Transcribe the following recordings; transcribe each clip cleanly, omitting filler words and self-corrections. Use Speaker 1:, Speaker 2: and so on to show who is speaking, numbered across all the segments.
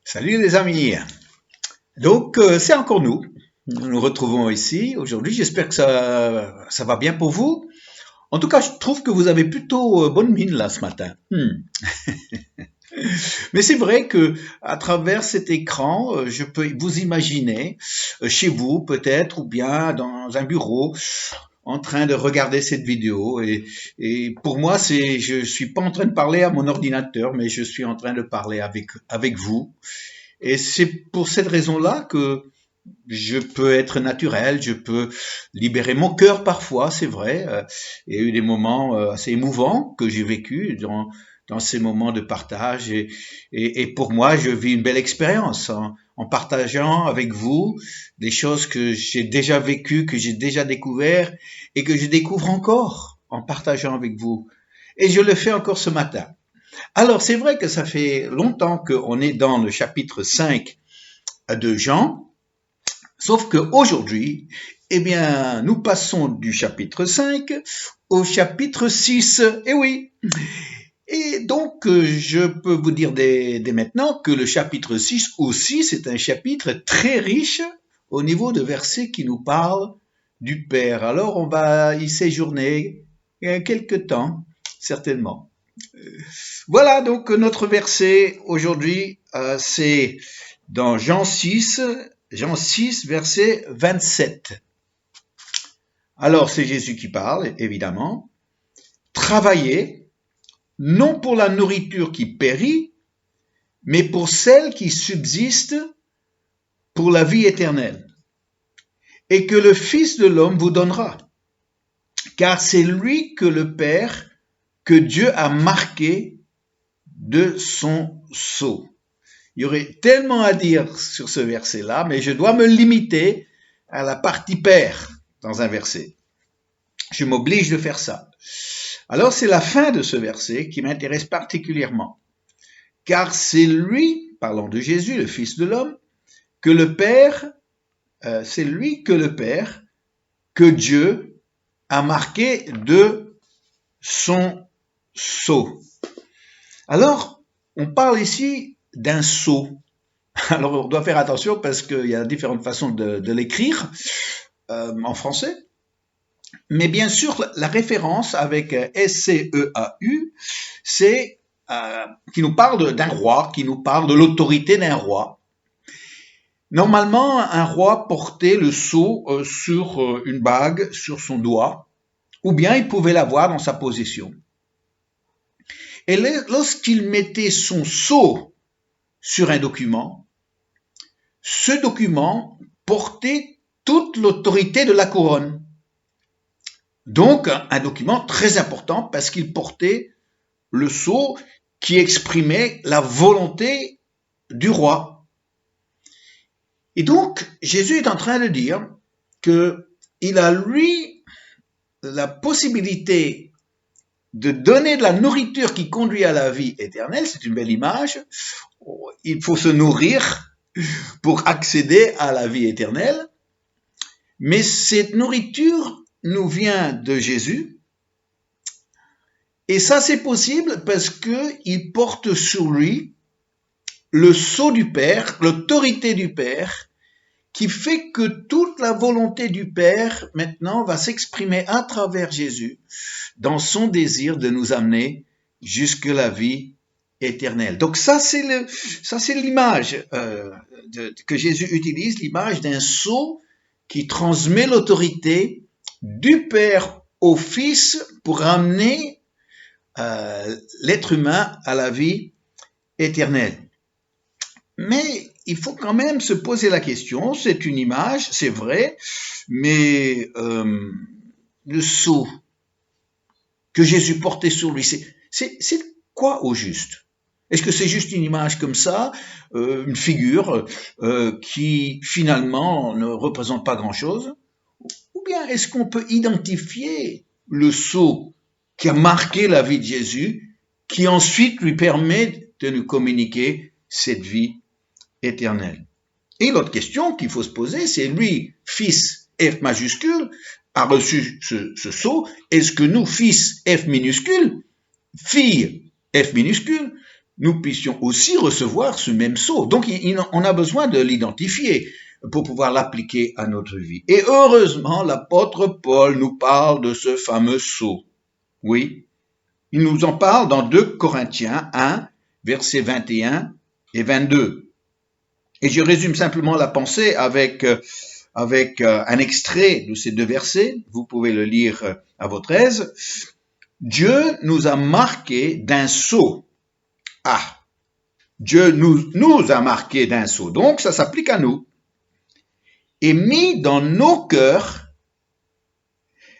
Speaker 1: Salut les amis. Donc c'est encore nous. Nous nous retrouvons ici aujourd'hui. J'espère que ça va bien pour vous. En tout cas, je trouve que vous avez plutôt bonne mine là ce matin. Mais c'est vrai que à travers cet écran, je peux vous imaginer chez vous peut-être ou bien dans un bureau en train de regarder cette vidéo et pour moi je suis pas en train de parler à mon ordinateur, mais je suis en train de parler avec vous. Et c'est pour cette raison-là que je peux être naturel, je peux libérer mon cœur parfois, c'est vrai. Il y a eu des moments assez émouvants que j'ai vécu dans ces moments de partage. Et pour moi, je vis une belle expérience en partageant avec vous des choses que j'ai déjà vécues, que j'ai déjà découvertes et que je découvre encore en partageant avec vous. Et je le fais encore ce matin. Alors, c'est vrai que ça fait longtemps qu'on est dans le chapitre 5 de Jean, sauf qu'aujourd'hui, eh bien, nous passons du chapitre 5 au chapitre 6. Eh oui! Et donc, je peux vous dire dès maintenant que le chapitre 6 aussi, c'est un chapitre très riche au niveau de versets qui nous parlent du Père. Alors, on va y séjourner quelque temps, certainement. Voilà donc notre verset aujourd'hui, c'est dans Jean 6, verset 27. Alors c'est Jésus qui parle, évidemment. Travaillez, non pour la nourriture qui périt, mais pour celle qui subsiste pour la vie éternelle, et que le Fils de l'homme vous donnera. Car c'est lui que le Père, que Dieu a marqué de son sceau. Il y aurait tellement à dire sur ce verset-là, mais je dois me limiter à la partie Père dans un verset. Je m'oblige de faire ça. Alors c'est la fin de ce verset qui m'intéresse particulièrement. Car c'est lui, parlant de Jésus, le Fils de l'homme, que le Père, c'est lui que le Père, que Dieu a marqué de son sceau. Alors, on parle ici d'un sceau. Alors, on doit faire attention parce qu'il y a différentes façons de l'écrire en français. Mais bien sûr, la référence avec S-C-E-A-U, c'est qui nous parle d'un roi, qui nous parle de l'autorité d'un roi. Normalement, un roi portait le sceau sur une bague, sur son doigt, ou bien il pouvait l'avoir dans sa possession. Et lorsqu'il mettait son sceau sur un document, ce document portait toute l'autorité de la couronne. Donc, un document très important parce qu'il portait le sceau qui exprimait la volonté du roi. Et donc, Jésus est en train de dire qu'il a, lui, la possibilité de donner de la nourriture qui conduit à la vie éternelle. C'est une belle image. Il faut se nourrir pour accéder à la vie éternelle. Mais cette nourriture nous vient de Jésus. Et ça, c'est possible parce qu'il porte sur lui le sceau du Père, l'autorité du Père, qui fait que toute la volonté du Père, maintenant, va s'exprimer à travers Jésus dans son désir de nous amener jusque la vie éternelle. Donc ça, c'est l'image que Jésus utilise, l'image d'un sceau qui transmet l'autorité du Père au Fils pour amener l'être humain à la vie éternelle. Mais il faut quand même se poser la question, c'est une image, c'est vrai, mais le sceau que Jésus portait sur lui, c'est quoi au juste? Est-ce que c'est juste une image comme ça, une figure qui finalement ne représente pas grand-chose? Ou bien est-ce qu'on peut identifier le sceau qui a marqué la vie de Jésus, qui ensuite lui permet de nous communiquer cette vie éternelle? Et l'autre question qu'il faut se poser, c'est lui, Fils F majuscule, a reçu ce sceau. Est-ce que nous, Fils F minuscule, fille F minuscule, nous puissions aussi recevoir ce même sceau. Donc, on a besoin de l'identifier pour pouvoir l'appliquer à notre vie. Et heureusement, l'apôtre Paul nous parle de ce fameux sceau. Oui, il nous en parle dans 2 Corinthiens 1, versets 21 et 22. Et je résume simplement la pensée avec un extrait de ces 2 versets. Vous pouvez le lire à votre aise. Dieu nous a marqués d'un sceau. Ah, Dieu nous a marqués d'un sceau. Donc, ça s'applique à nous. Et mis dans nos cœurs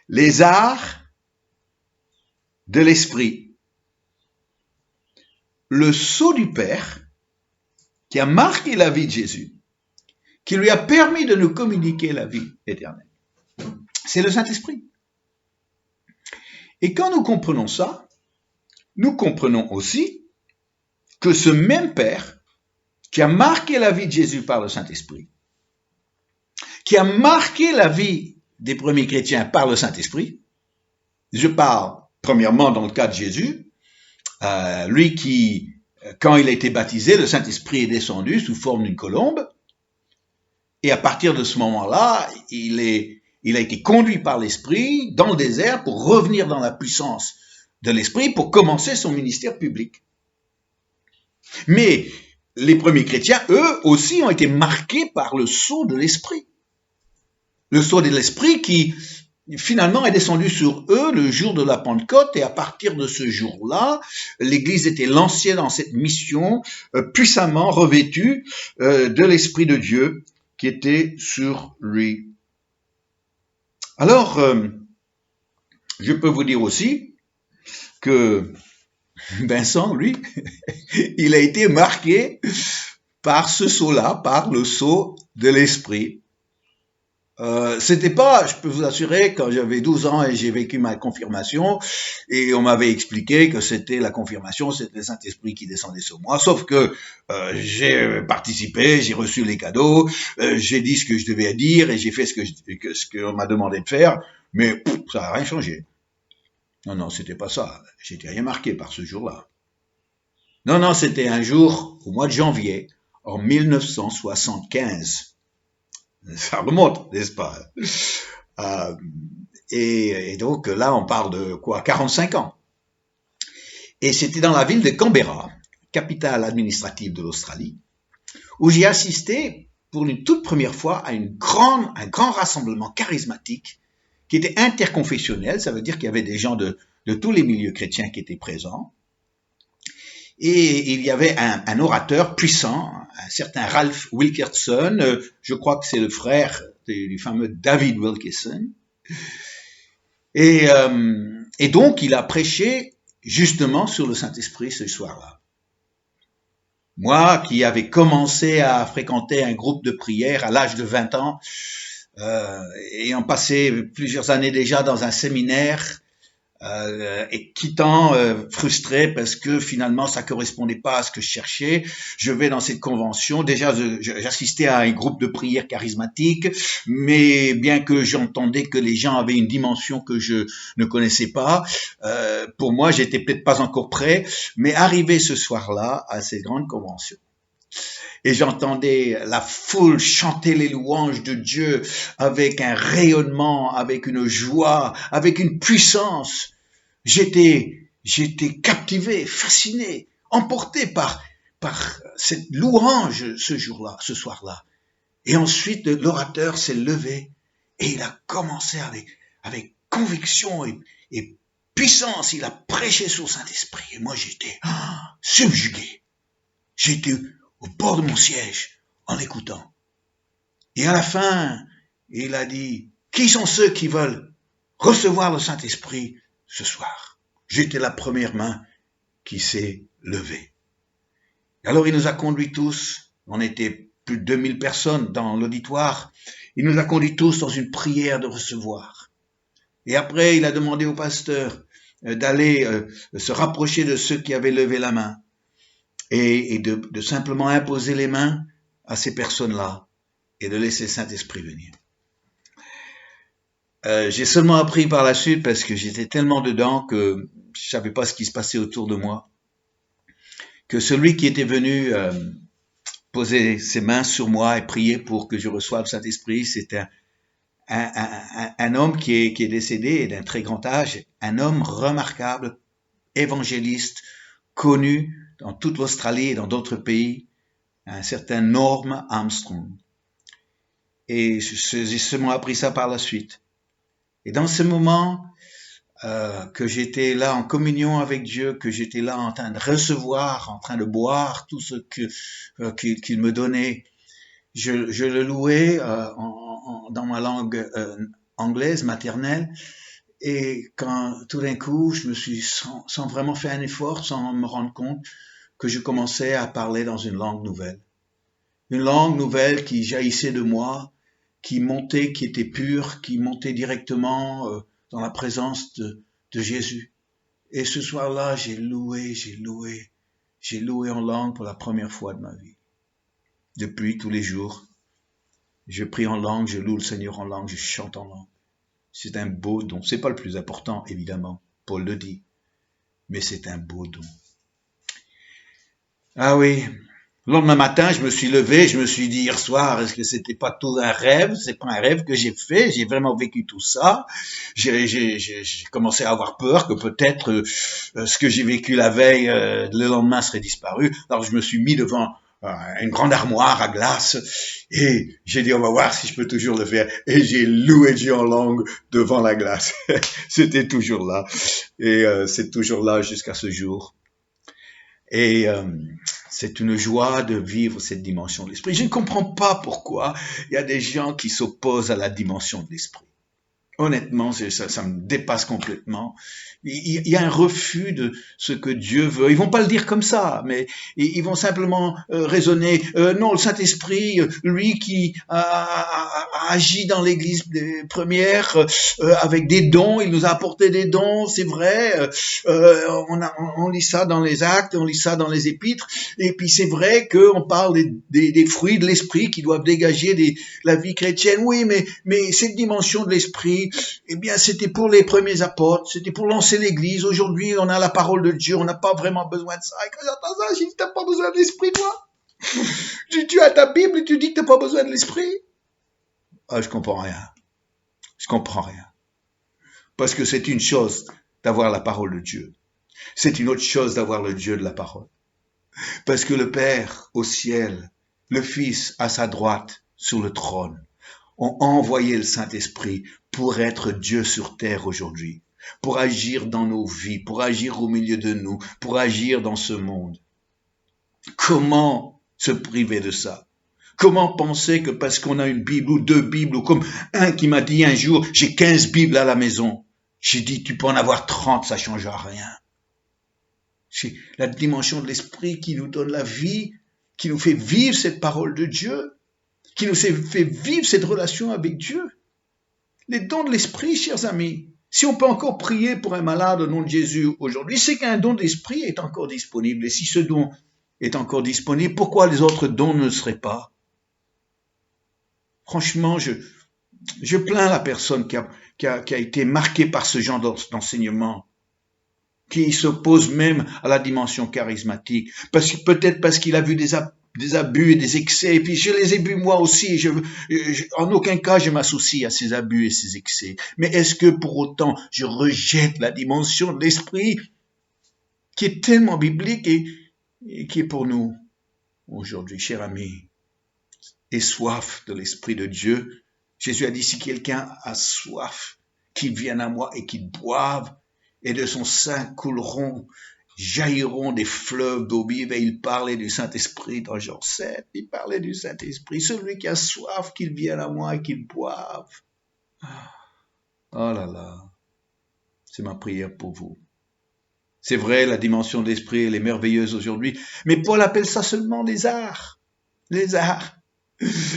Speaker 1: les arts de l'esprit. Le sceau du Père qui a marqué la vie de Jésus, qui lui a permis de nous communiquer la vie éternelle. C'est le Saint-Esprit. Et quand nous comprenons ça, nous comprenons aussi que ce même Père qui a marqué la vie de Jésus par le Saint-Esprit, qui a marqué la vie des premiers chrétiens par le Saint-Esprit, je parle premièrement dans le cas de Jésus, lui qui, quand il a été baptisé, le Saint-Esprit est descendu sous forme d'une colombe, et à partir de ce moment-là, il a été conduit par l'Esprit dans le désert pour revenir dans la puissance de l'Esprit pour commencer son ministère public. Mais les premiers chrétiens, eux aussi, ont été marqués par le sceau de l'Esprit. Le sceau de l'Esprit qui, finalement, est descendu sur eux le jour de la Pentecôte, et à partir de ce jour-là, l'Église était lancée dans cette mission puissamment revêtue de l'Esprit de Dieu qui était sur lui. Alors, je peux vous dire aussi que Vincent, lui, il a été marqué par ce sceau-là, par le sceau de l'Esprit. C'était pas, je peux vous assurer, quand j'avais 12 ans et j'ai vécu ma confirmation, et on m'avait expliqué que c'était la confirmation, c'était le Saint-Esprit qui descendait sur moi, sauf que j'ai participé, j'ai reçu les cadeaux, j'ai dit ce que je devais dire, et j'ai fait ce qu'on m'a demandé de faire, mais ça n'a rien changé. Non, c'était pas ça. J'étais rien marqué par ce jour-là. Non, c'était un jour, au mois de janvier, en 1975. Ça remonte, n'est-ce pas? Et donc là, on parle de quoi? 45 ans. Et c'était dans la ville de Canberra, capitale administrative de l'Australie, où j'ai assisté pour une toute première fois à un grand rassemblement charismatique qui était interconfessionnel. Ça veut dire qu'il y avait des gens de tous les milieux chrétiens qui étaient présents. Et il y avait un orateur puissant, un certain Ralph Wilkerson, je crois que c'est le frère du fameux David Wilkerson. Et donc, il a prêché justement sur le Saint-Esprit ce soir-là. Moi, qui avais commencé à fréquenter un groupe de prière à l'âge de 20 ans, ayant passé plusieurs années déjà dans un séminaire, et quittant frustré parce que finalement ça correspondait pas à ce que je cherchais, je vais dans cette convention. Déjà, j'assistais à un groupe de prière charismatique, mais bien que j'entendais que les gens avaient une dimension que je ne connaissais pas, pour moi, j'étais peut-être pas encore prêt. Mais arrivé ce soir-là à cette grande convention, et j'entendais la foule chanter les louanges de Dieu avec un rayonnement, avec une joie, avec une puissance. J'étais captivé, fasciné, emporté par cette louange ce jour-là, ce soir-là. Et ensuite, l'orateur s'est levé et il a commencé avec conviction et puissance. Il a prêché sur le Saint-Esprit. Et moi, j'étais subjugué. J'étais au bord de mon siège en l'écoutant. Et à la fin, il a dit, qui sont ceux qui veulent recevoir le Saint-Esprit ce soir? J'étais la première main qui s'est levée. Alors il nous a conduits tous, on était plus de 2000 personnes dans l'auditoire, il nous a conduits tous dans une prière de recevoir. Et après, il a demandé au pasteur d'aller se rapprocher de ceux qui avaient levé la main et de simplement imposer les mains à ces personnes-là et de laisser le Saint-Esprit venir. J'ai seulement appris par la suite, parce que j'étais tellement dedans que je savais pas ce qui se passait autour de moi, que celui qui était venu poser ses mains sur moi et prier pour que je reçoive le Saint-Esprit, c'était un homme qui est décédé d'un très grand âge, un homme remarquable, évangéliste, connu dans toute l'Australie et dans d'autres pays, un certain Norm Armstrong. Et j'ai seulement appris ça par la suite. Et dans ce moment que j'étais là en communion avec Dieu, que j'étais là en train de recevoir, en train de boire tout ce qu'il me donnait, je le louais dans ma langue anglaise maternelle. Et quand tout d'un coup, je me suis sans vraiment faire un effort, sans me rendre compte que je commençais à parler dans une langue nouvelle. Une langue nouvelle qui jaillissait de moi, qui montait, qui était pure, qui montait directement dans la présence de Jésus. Et ce soir-là, j'ai loué en langue pour la première fois de ma vie. Depuis, tous les jours, je prie en langue, je loue le Seigneur en langue, je chante en langue. C'est un beau don. C'est pas le plus important, évidemment. Paul le dit. Mais c'est un beau don. Ah oui. Le lendemain matin, je me suis levé, je me suis dit hier soir, est-ce que c'était pas tout un rêve? C'est pas un rêve que j'ai fait, j'ai vraiment vécu tout ça. J'ai commencé à avoir peur que peut-être ce que j'ai vécu la veille, le lendemain serait disparu. Alors je me suis mis devant une grande armoire à glace et j'ai dit on va voir si je peux toujours le faire. Et j'ai loué Dieu en langue devant la glace. C'était toujours là et c'est toujours là jusqu'à ce jour. Et c'est une joie de vivre cette dimension de l'esprit. Je ne comprends pas pourquoi il y a des gens qui s'opposent à la dimension de l'esprit. Honnêtement, ça me dépasse complètement. Il y a un refus de ce que Dieu veut. Ils vont pas le dire comme ça, mais ils vont simplement raisonner. Non, le Saint-Esprit, lui qui a agi dans l'Église première avec des dons, il nous a apporté des dons, c'est vrai. On lit ça dans les Actes, on lit ça dans les Épîtres, et puis c'est vrai qu'on parle des fruits de l'Esprit qui doivent dégager la vie chrétienne. Oui, mais cette dimension de l'Esprit, eh bien, c'était pour les premiers apôtres, c'était pour lancer l'Église. Aujourd'hui, on a la parole de Dieu, on n'a pas vraiment besoin de ça. Et quand j'entends ça, je dis, t'as pas besoin de l'Esprit, toi? Tu as ta Bible et tu dis que t'as pas besoin de l'Esprit? Ah, je comprends rien. Je comprends rien. Parce que c'est une chose d'avoir la parole de Dieu. C'est une autre chose d'avoir le Dieu de la parole. Parce que le Père au ciel, le Fils à sa droite sur le trône, ont envoyé le Saint-Esprit pour être Dieu sur terre aujourd'hui, pour agir dans nos vies, pour agir au milieu de nous, pour agir dans ce monde. Comment se priver de ça? Comment penser que parce qu'on a une Bible ou deux Bibles, ou comme un qui m'a dit un jour, j'ai 15 Bibles à la maison. J'ai dit, tu peux en avoir 30, ça ne changera rien. C'est la dimension de l'esprit qui nous donne la vie, qui nous fait vivre cette parole de Dieu, qui nous fait vivre cette relation avec Dieu. Les dons de l'esprit, chers amis. Si on peut encore prier pour un malade au nom de Jésus aujourd'hui, c'est qu'un don de l'esprit est encore disponible. Et si ce don est encore disponible, pourquoi les autres dons ne le seraient pas? Franchement, je plains la personne qui a été marquée par ce genre d'enseignement, qui s'oppose même à la dimension charismatique, peut-être parce qu'il a vu des abus et des excès, et puis je les ai vus moi aussi, en aucun cas je m'associe à ces abus et ces excès. Mais est-ce que pour autant je rejette la dimension de l'esprit qui est tellement biblique et qui est pour nous aujourd'hui, chers amis, et soif de l'Esprit de Dieu? Jésus a dit, si quelqu'un a soif, qu'il vienne à moi et qu'il boive, et de son sein couleront, jailliront des fleuves d'eau vive. Et il parlait du Saint-Esprit dans Jean 7. Il parlait du Saint-Esprit. Celui qui a soif, qu'il vienne à moi et qu'il boive. Oh là là, c'est ma prière pour vous. C'est vrai, la dimension de l'esprit, elle est merveilleuse aujourd'hui. Mais Paul appelle ça seulement des arts. Les arts.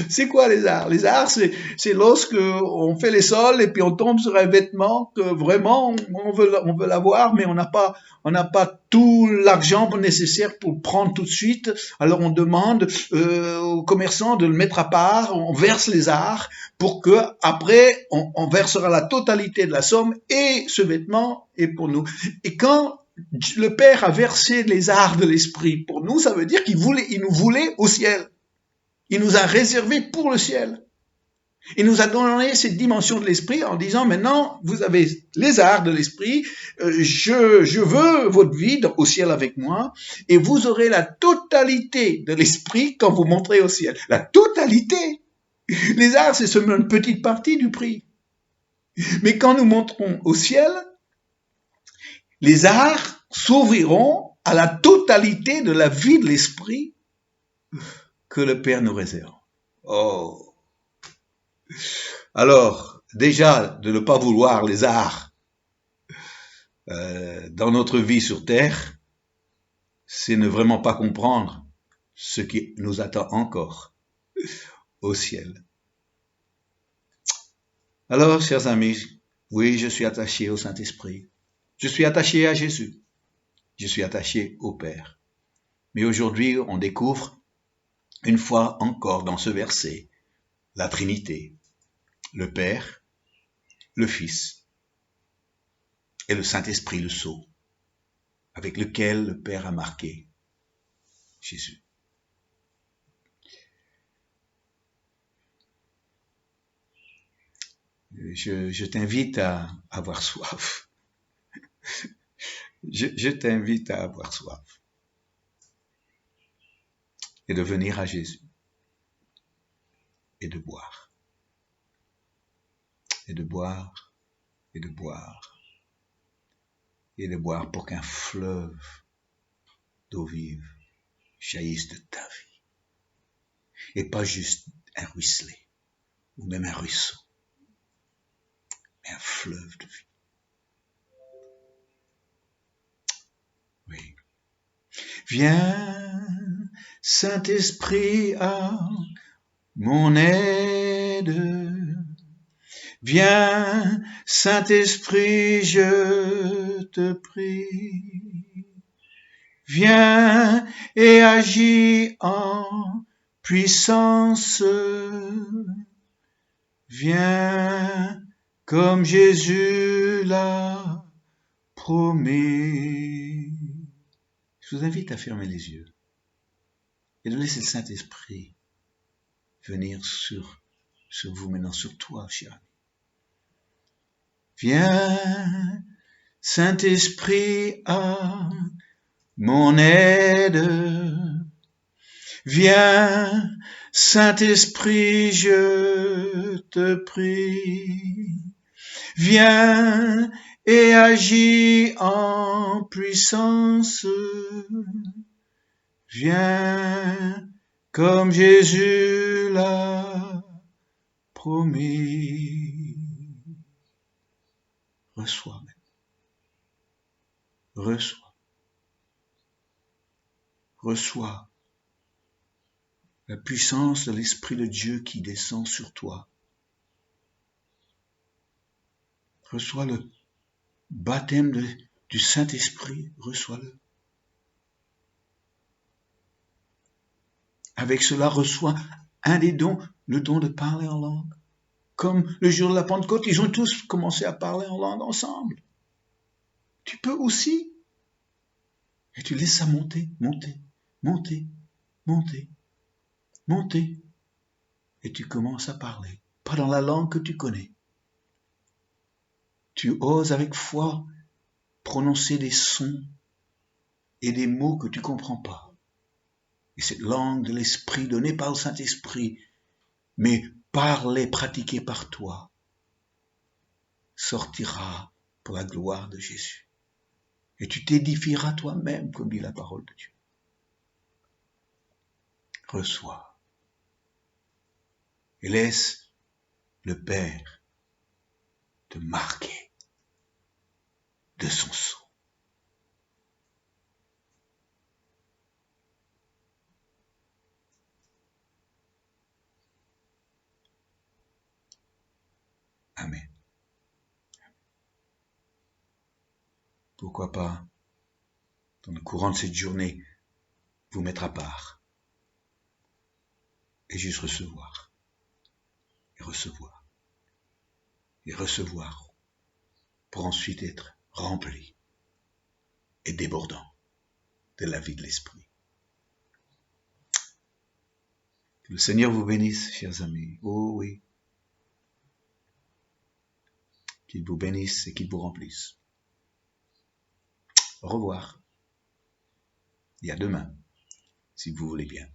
Speaker 1: C'est quoi les arts? Les arts, c'est lorsque on fait les sols et puis on tombe sur un vêtement que vraiment on veut l'avoir, mais on n'a pas tout l'argent nécessaire pour le prendre tout de suite. Alors on demande aux commerçants de le mettre à part, on verse les arts pour que après on versera la totalité de la somme et ce vêtement est pour nous. Et quand le Père a versé les arts de l'Esprit. Pour nous, ça veut dire il nous voulait au ciel. Il nous a réservé pour le ciel. Il nous a donné cette dimension de l'esprit en disant maintenant, vous avez les arts de l'esprit, je veux votre vie au ciel avec moi, et vous aurez la totalité de l'esprit quand vous monterez au ciel. La totalité. Les arts, c'est seulement une petite partie du prix. Mais quand nous monterons au ciel, les arts s'ouvriront à la totalité de la vie de l'esprit que le Père nous réserve. Oh! Alors, déjà, de ne pas vouloir les arts dans notre vie sur Terre, c'est ne vraiment pas comprendre ce qui nous attend encore au ciel. Alors, chers amis, oui, je suis attaché au Saint-Esprit. Je suis attaché à Jésus. Je suis attaché au Père. Mais aujourd'hui, on découvre, une fois encore dans ce verset, la Trinité, le Père, le Fils et le Saint-Esprit, le sceau, avec lequel le Père a marqué Jésus. Je t'invite à avoir soif. Je t'invite à avoir soif et de venir à Jésus et de boire, et de boire, et de boire, et de boire pour qu'un fleuve d'eau vive jaillisse de ta vie et pas juste un ruisselet ou même un ruisseau, mais un fleuve de vie. Oui. Viens, Saint-Esprit, à mon aide. Viens, Saint-Esprit, je te prie. Viens et agis en puissance. Viens comme Jésus l'a promis. Je vous invite à fermer les yeux et de laisser le Saint-Esprit venir sur vous maintenant, sur toi, cher ami. Viens, Saint-Esprit, à mon aide. Viens, Saint-Esprit, je te prie. Viens et agis en puissance. Viens comme Jésus l'a promis. Reçois même. Reçois. Reçois la puissance de l'Esprit de Dieu qui descend sur toi. Reçois le baptême du Saint-Esprit. Reçois-le. Avec cela, reçois un des dons, le don de parler en langue. Comme le jour de la Pentecôte, ils ont tous commencé à parler en langue ensemble. Tu peux aussi. Et tu laisses ça monter, monter, monter, monter, monter. Et tu commences à parler. Pas dans la langue que tu connais. Tu oses avec foi prononcer des sons et des mots que tu comprends pas. Et cette langue de l'Esprit donnée par le Saint-Esprit, mais parlée, pratiquée par toi, sortira pour la gloire de Jésus. Et tu t'édifieras toi-même, comme dit la parole de Dieu. Reçois. Et laisse le Père te marquer de son sceau. Amen. Pourquoi pas, dans le courant de cette journée, vous mettre à part et juste recevoir, et recevoir, et recevoir, pour ensuite être rempli et débordant de la vie de l'esprit. Que le Seigneur vous bénisse, chers amis. Oh oui. Qu'il vous bénisse et qu'il vous remplisse. Au revoir. Et à demain, si vous voulez bien.